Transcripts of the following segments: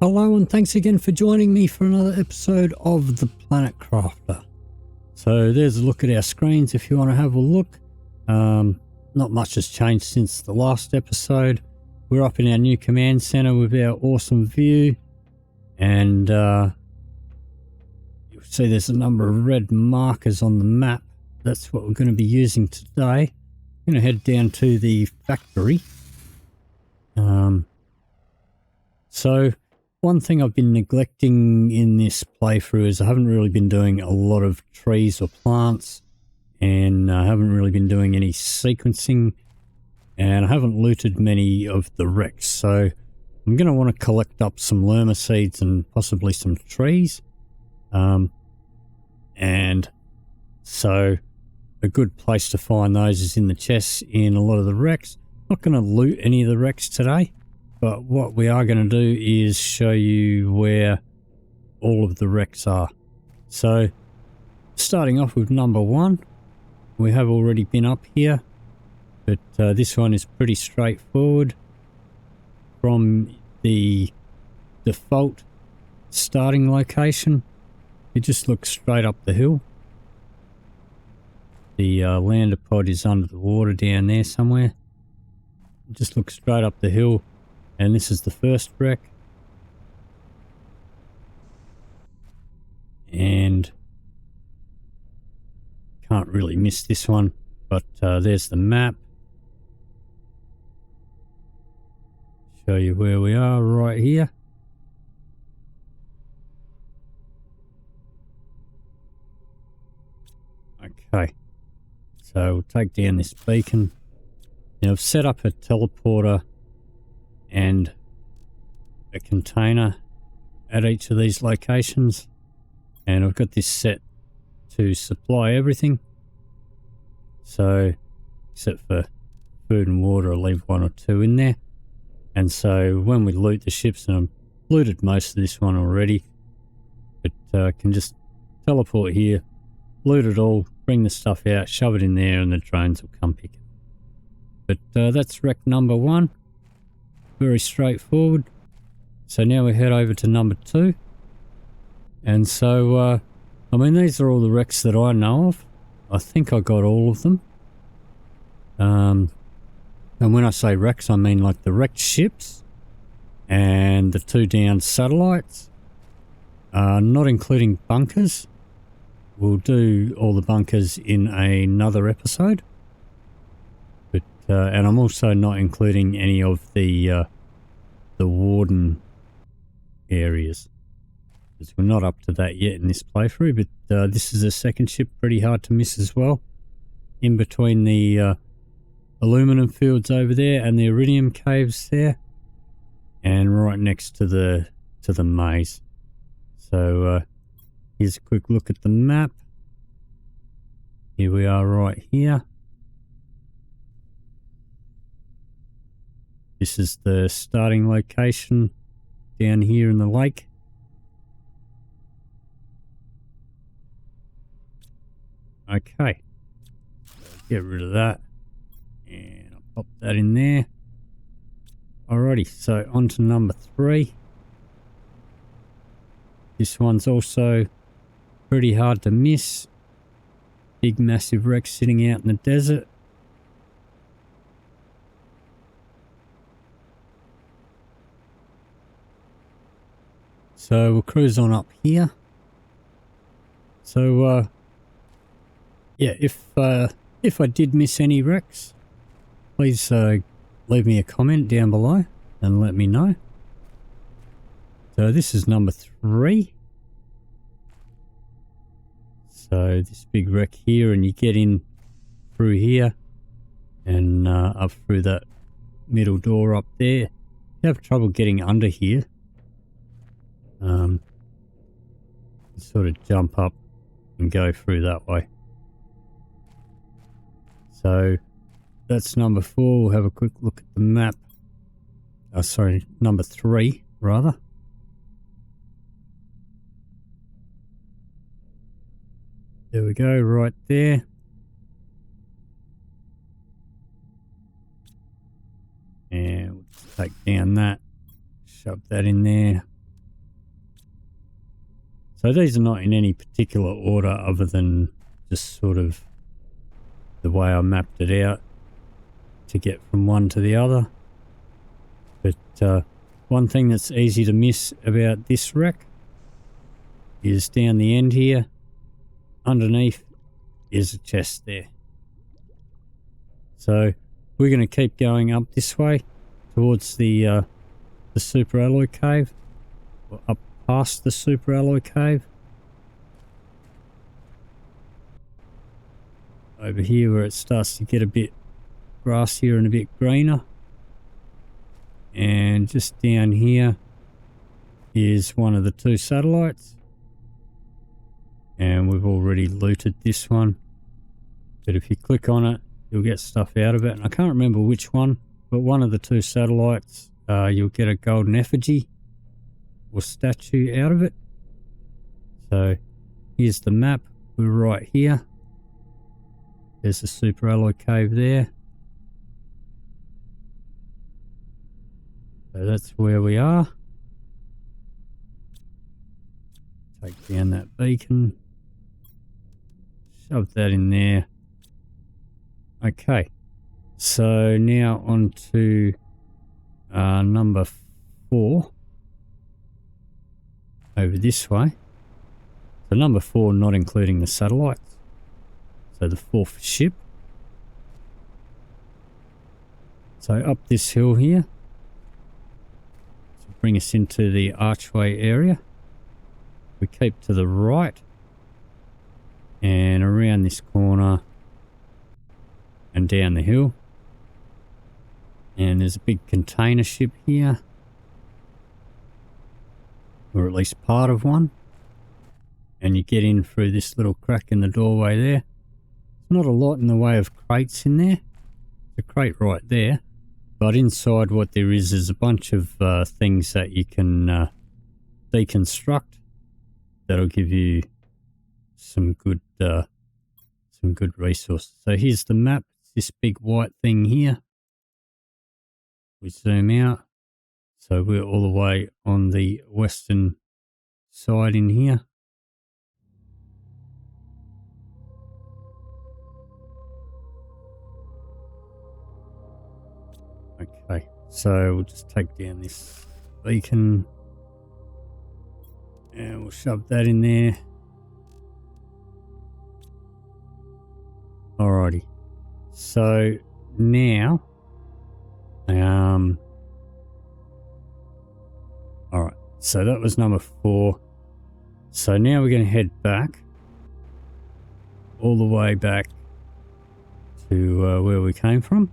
Hello and thanks again for joining me for another episode of The Planet Crafter. So there's a look at our screens if you want to have a look. Not much has changed since the last episode. We're up in our new command center with our awesome view, and you'll see there's a number of red markers on the map. That's what we're going to be using today. I'm going to head down to the factory. So one thing I've been neglecting in this playthrough is I haven't really been doing a lot of trees or plants, and I haven't really been doing any sequencing, and I haven't looted many of the wrecks. So I'm going to want to collect up some lerma seeds and possibly some trees. And so a good place to find those is in the chests in a lot of the wrecks. Not going to loot any of the wrecks today, but what we are going to do is show you where all of the wrecks are. So starting off with number 1, we have already been up here, but this one is pretty straightforward. From the default starting location, you just look straight up the hill. The lander pod is under the water down there somewhere. Just look straight up the hill, and this is the first wreck. And can't really miss this one, but there's the map. Show you where we are right here. Okay, so we'll take down this beacon. Now I've set up a teleporter and a container at each of these locations, and I've got this set to supply everything. So except for food and water, I'll leave 1 or 2 in there. And so when we loot the ships, and I've looted most of this one already, but can just teleport here, loot it all, bring the stuff out, shove it in there, and the drones will come pick it. But that's wreck number 1. Very straightforward. So now we head over to number 2. And so, I mean, these are all the wrecks that I know of. I think I got all of them. And when I say wrecks, I mean like the wrecked ships and the 2 downed satellites, not including bunkers. We'll do all the bunkers in another episode. But and I'm also not including any of the warden areas, because we're not up to that yet in this playthrough. But this is a second ship, pretty hard to miss as well, in between the aluminum fields over there and the iridium caves there, and right next to the maze. So here's a quick look at the map. Here we are right here. This is the starting location down here in the lake. Okay, get rid of that, and I'll pop that in there. Alrighty, so on to number 3. This one's also pretty hard to miss. Big massive wreck sitting out in the desert. So we'll cruise on up here. So yeah, if I did miss any wrecks, please leave me a comment down below and let me know. So this is number 3. So this big wreck here, and you get in through here and up through that middle door up there. You have trouble getting under here. Sort of jump up and go through that way. So that's number 4. We'll have a quick look at the map. Sorry, number 3 rather. There we go, right there. And we'll take down that, shove that in there, So these are not in any particular order other than just sort of the way I mapped it out to get from one to the other. But one thing that's easy to miss about this wreck is down the end here, underneath is a chest there. So we're going to keep going up this way towards the super alloy cave, or up past the super alloy cave. Over here where it starts to get a bit grassier and a bit greener. And just down here is one of the two satellites. And we've already looted this one. But if you click on it, you'll get stuff out of it. And I can't remember which one, but one of the two satellites, you'll get a golden effigy or statue out of it. So here's the map. We're right here. There's the super alloy cave there. So that's where we are. Take down that beacon. Shove that in there. Okay. So now on to number 4. Over this way. So number 4 not including the satellites. So the 4th ship. So up this hill here. Bring us into the archway area. We keep to the right and around this corner and down the hill. And there's a big container ship here, or at least part of one. And you get in through this little crack in the doorway there. There's not a lot in the way of crates in there. There's a crate right there. But inside what there is a bunch of things that you can deconstruct. That'll give you some good resources. So here's the map. It's this big white thing here. We zoom out. So we're all the way on the western side in here. Okay, so we'll just take down this beacon and we'll shove that in there. Alrighty, so now, alright, so that was number 4. So now we're going to head back, all the way back to where we came from.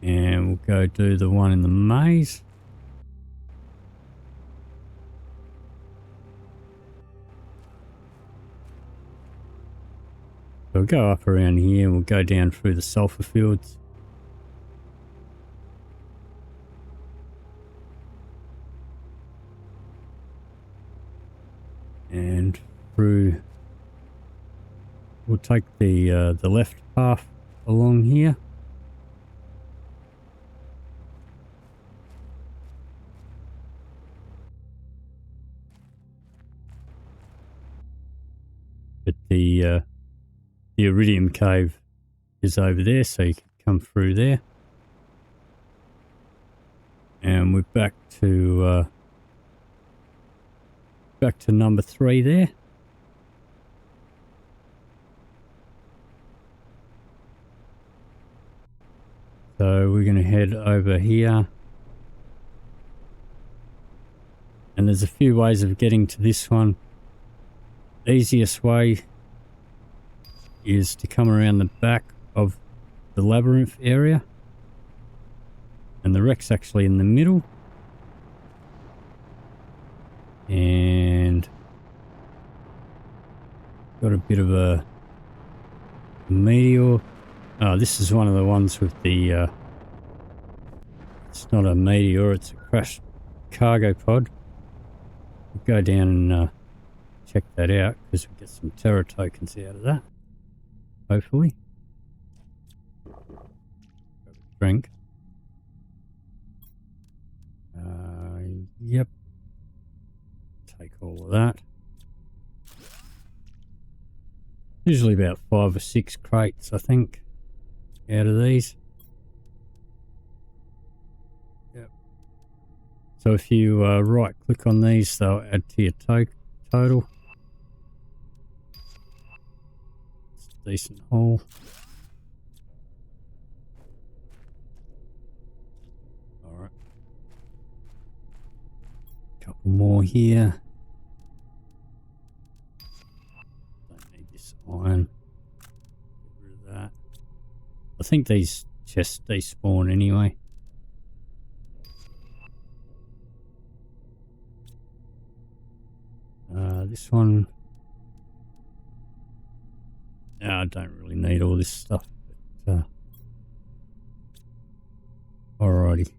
And we'll go do the one in the maze. So we'll go up around here and we'll go down through the sulfur fields. And through, we'll take the left path along here. But the iridium cave is over there, so you can come through there. And we're back to number 3 there. So we're going to head over here. And there's a few ways of getting to this one. Easiest way is to come around the back of the labyrinth area, and the wreck's actually in the middle, and got a bit of a meteor. Oh, this is one of the ones with the it's not a meteor, it's a crashed cargo pod. We'll go down and check that out, because we get some terror tokens out of that, hopefully. Grab a drink. Yep. take all of that. Usually about 5 or 6 crates, I think, out of these. Yep. So if you right click on these, they'll add to your total. It's a decent haul. Alright. Couple more here. Iron. Get rid of that. I think these chests despawn anyway. This one. No, I don't really need all this stuff. But, alrighty.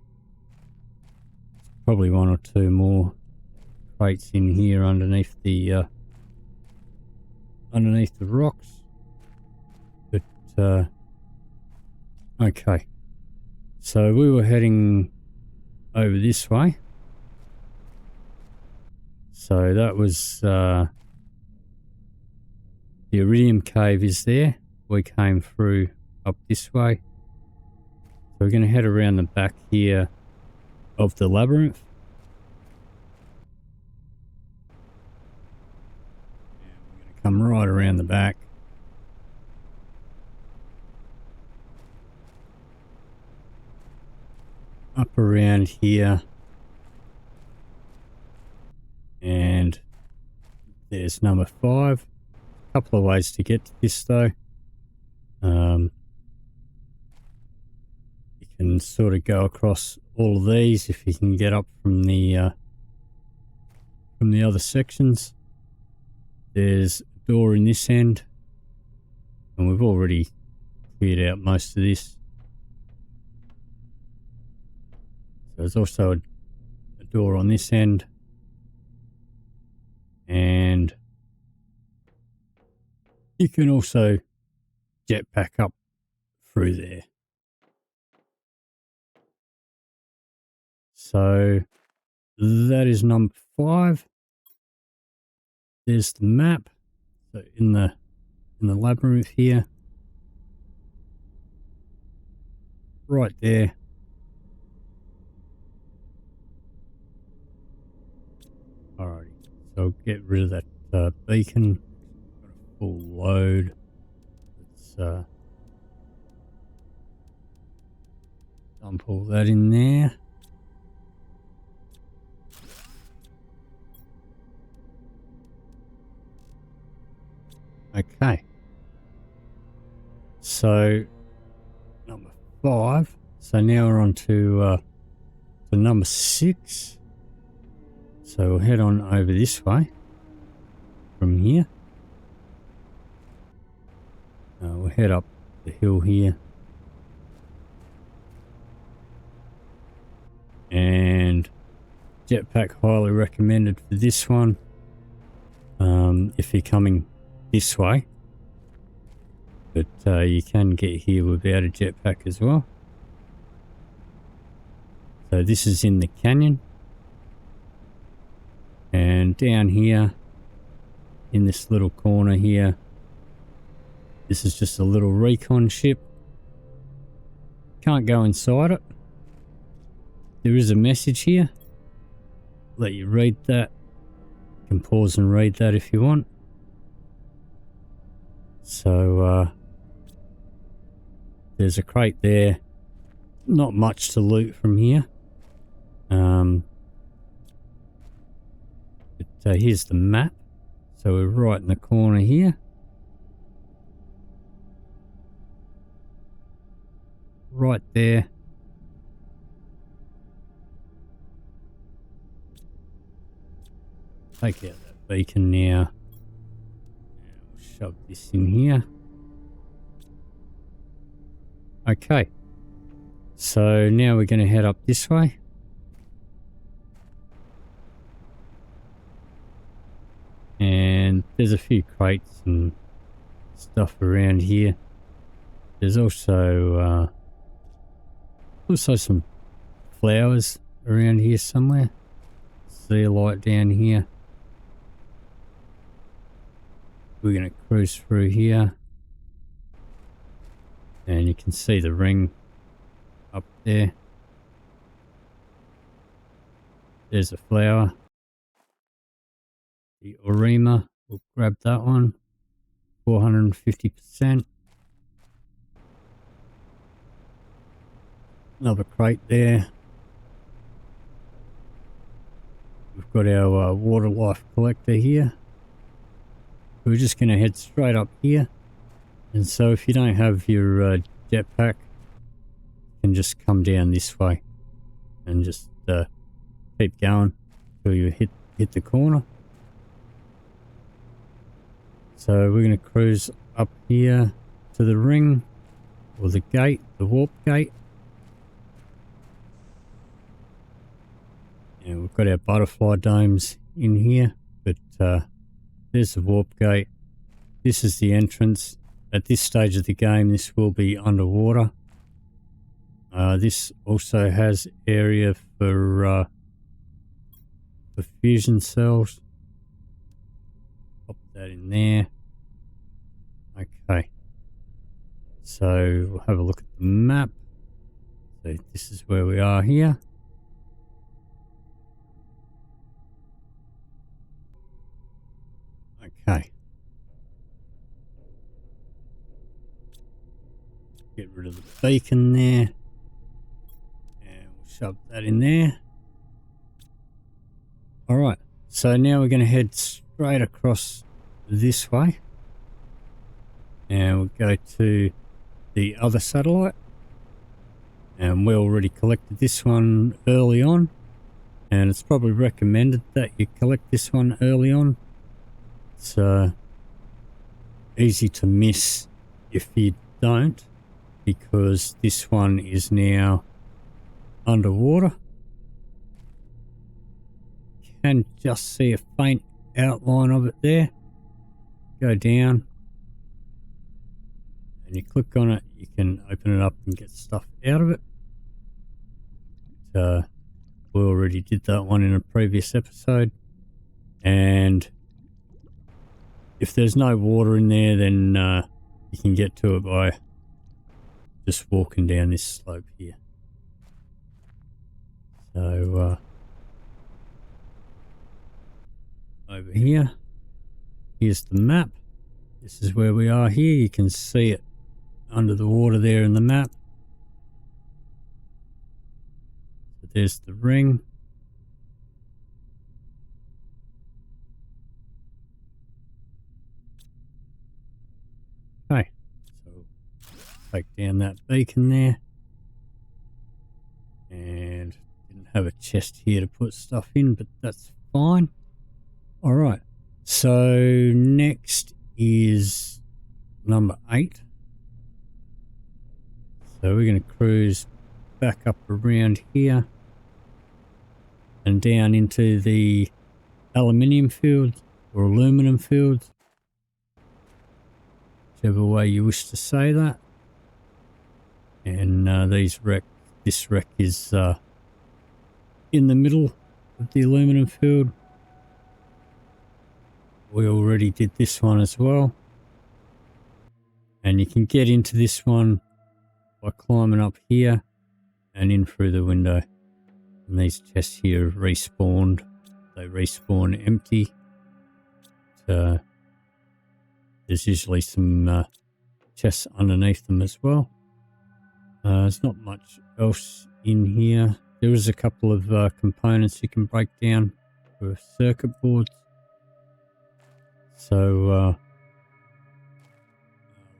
Probably 1 or 2 more crates in here underneath the rocks, but okay, so we were heading over this way, so that was the iridium cave is there. We came through up this way, so we're going to head around the back here of the labyrinth. Come right around the back. Up around here. And there's number 5. A couple of ways to get to this though. You can sort of go across all of these if you can get up from the other sections. There's door in this end, and we've already cleared out most of this. So there's also a door on this end, and you can also jetpack up through there. So that is number 5. There's the map. So in the labyrinth here, right there. Alrighty, so get rid of that beacon. Got a full load. Let's dump all that in there. Okay, so number 5. So now we're on to number 6. So we'll head on over this way from here. We'll head up the hill here. And jetpack highly recommended for this one. If you're coming this way, but you can get here without a jetpack as well. So this is in the canyon, and down here in this little corner here, this is just a little recon ship. Can't go inside it. There is a message here. Let you read that. You can pause and read that if you want. So there's a crate there. Not much to loot from here. But here's the map. So we're right in the corner here. Right there. Take out that beacon now. Shove this in here. Okay, so now we're going to head up this way. And there's a few crates and stuff around here. There's also some flowers around here somewhere. See a light down here. we're going to cruise through here. And you can see the ring up there. There's a flower. The Orima, we'll grab that one. 450%. Another crate there. We've got our water life collector here. We're just going to head straight up here. And so if you don't have your jetpack, you can just come down this way and just keep going till you hit the corner. So we're going to cruise up here to the ring, or the gate, the warp gate. And we've got our butterfly domes in here, but there's the warp gate. This is the entrance. At this stage of the game, this will be underwater. This also has area for fusion cells. Pop that in there. Okay. So we'll have a look at the map. So this is where we are here. Okay. Get rid of the beacon there. And we'll shove that in there. Alright, so now we're going to head straight across this way. And we'll go to the other satellite. And we already collected this one early on. And it's probably recommended that you collect this one early on. It's easy to miss if you don't, because this one is now underwater. You can just see a faint outline of it there. Go down and you click on it, you can open it up and get stuff out of it. We already did that one in a previous episode, and if there's no water in there, then you can get to it by just walking down this slope here. So over here, here's the map. This is where we are here. You can see it under the water there in the map. So there's the ring. Okay, so take down that beacon there. And didn't have a chest here to put stuff in, but that's fine. Alright, so next is number 8. So we're going to cruise back up around here and down into the aluminium fields or aluminum fields, whichever way you wish to say that. And this wreck is in the middle of the aluminum field. We already did this one as well. And you can get into this one by climbing up here and in through the window. And these chests here have respawned. They respawn empty. So there's usually some chests underneath them as well. There's not much else in here. There is a couple of components you can break down for circuit boards. So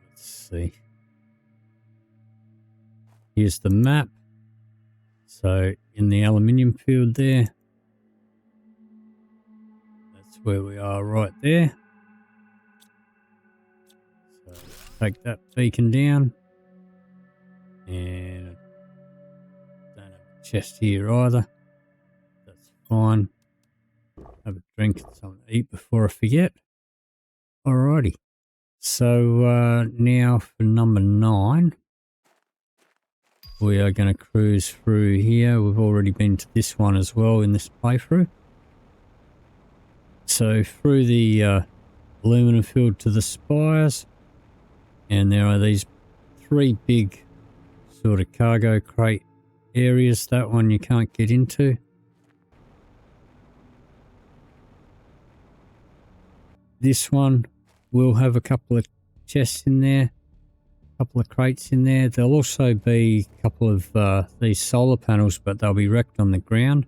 let's see. Here's the map. So in the aluminium field there, that's where we are right there. So take that beacon down, and I don't have a chest here either. That's fine. Have a drink and something to eat before I forget. Alrighty. So now for number 9. We are going to cruise through here. We've already been to this one as well in this playthrough. So through the aluminum filled to the spires, and there are these 3 big sort of cargo crate areas. That one you can't get into. This one will have a couple of chests in there, a couple of crates in there. There'll also be a couple of these solar panels, but they'll be wrecked on the ground.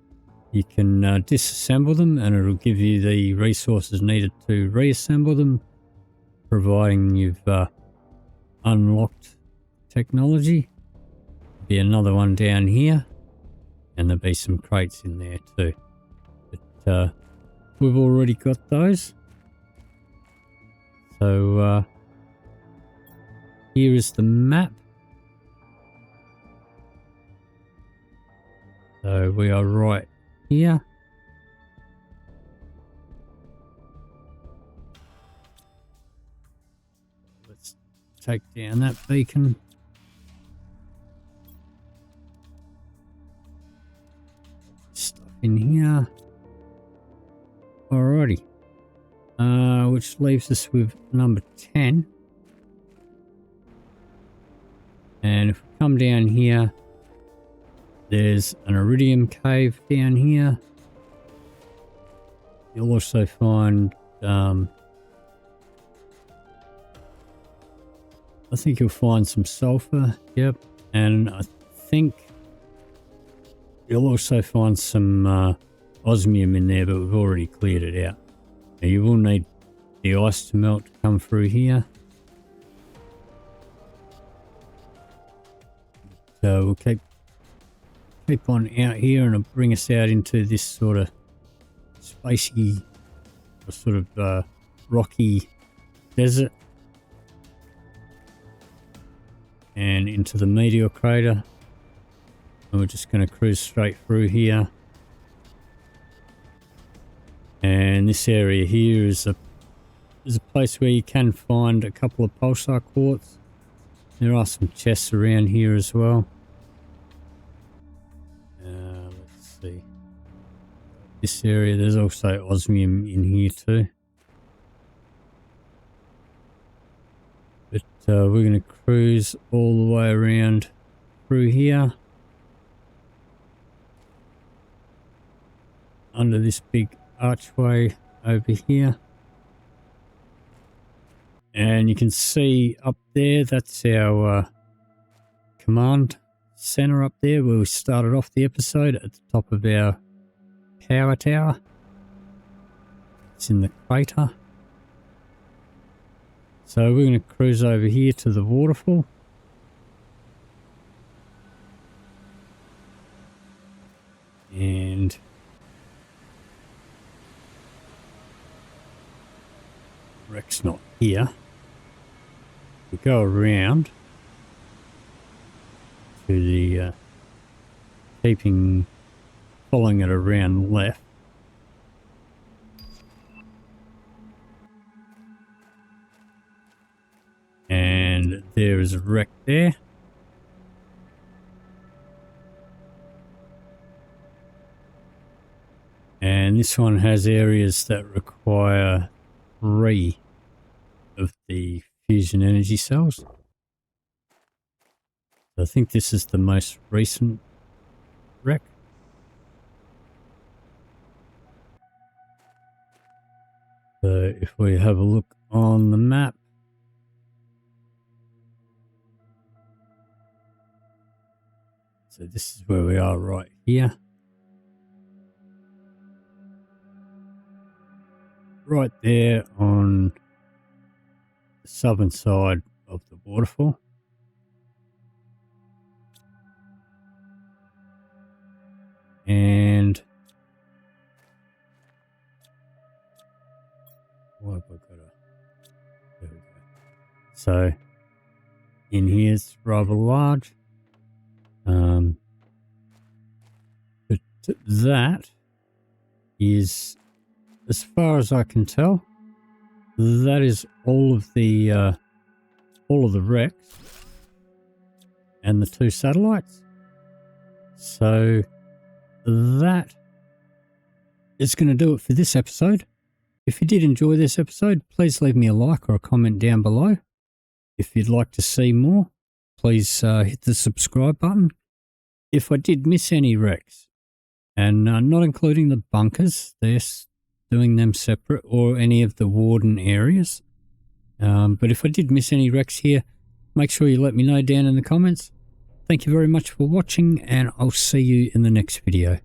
You can disassemble them and it'll give you the resources needed to reassemble them, providing you've unlocked technology. There'll be another one down here, and there'll be some crates in there too. But we've already got those. So here is the map. So we are right here. Let's take down that beacon. Stuff in here. Alrighty. Which leaves us with number 10. And if we come down here, there's an iridium cave down here. You'll also find, I think you'll find some sulfur, yep. And I think you'll also find some osmium in there, but we've already cleared it out. Now you will need the ice to melt to come through here. So we'll keep on out here, and it'll bring us out into this sort of spacey, sort of rocky desert, and into the meteor crater. And we're just going to cruise straight through here. And this area here is a place where you can find a couple of pulsar quartz. There are some chests around here as well. Let's see. This area, there's also osmium in here too. But we're going to cruise all the way around through here. Under this big archway over here. And you can see up there, that's our command center up there where we started off the episode at the top of our power tower. It's in the crater. So we're going to cruise over here to the waterfall. And Wreck's not here. We go around to the following it around left. And there is a wreck there. And this one has areas that require 3 of the fusion energy cells. I think this is the most recent wreck. So if we have a look on the map, so this is where we are right here. Right there on the southern side of the waterfall. And what have I got? There we go. So in here it's rather large. But that is, as far as I can tell, that is all of the wrecks and the 2 satellites. So that is going to do it for this episode. If you did enjoy this episode, please leave me a like or a comment down below. If you'd like to see more, please hit the subscribe button. If I did miss any wrecks, and not including the bunkers, they're doing them separate, or any of the warden areas. But if I did miss any wrecks here, make sure you let me know down in the comments. Thank you very much for watching, and I'll see you in the next video.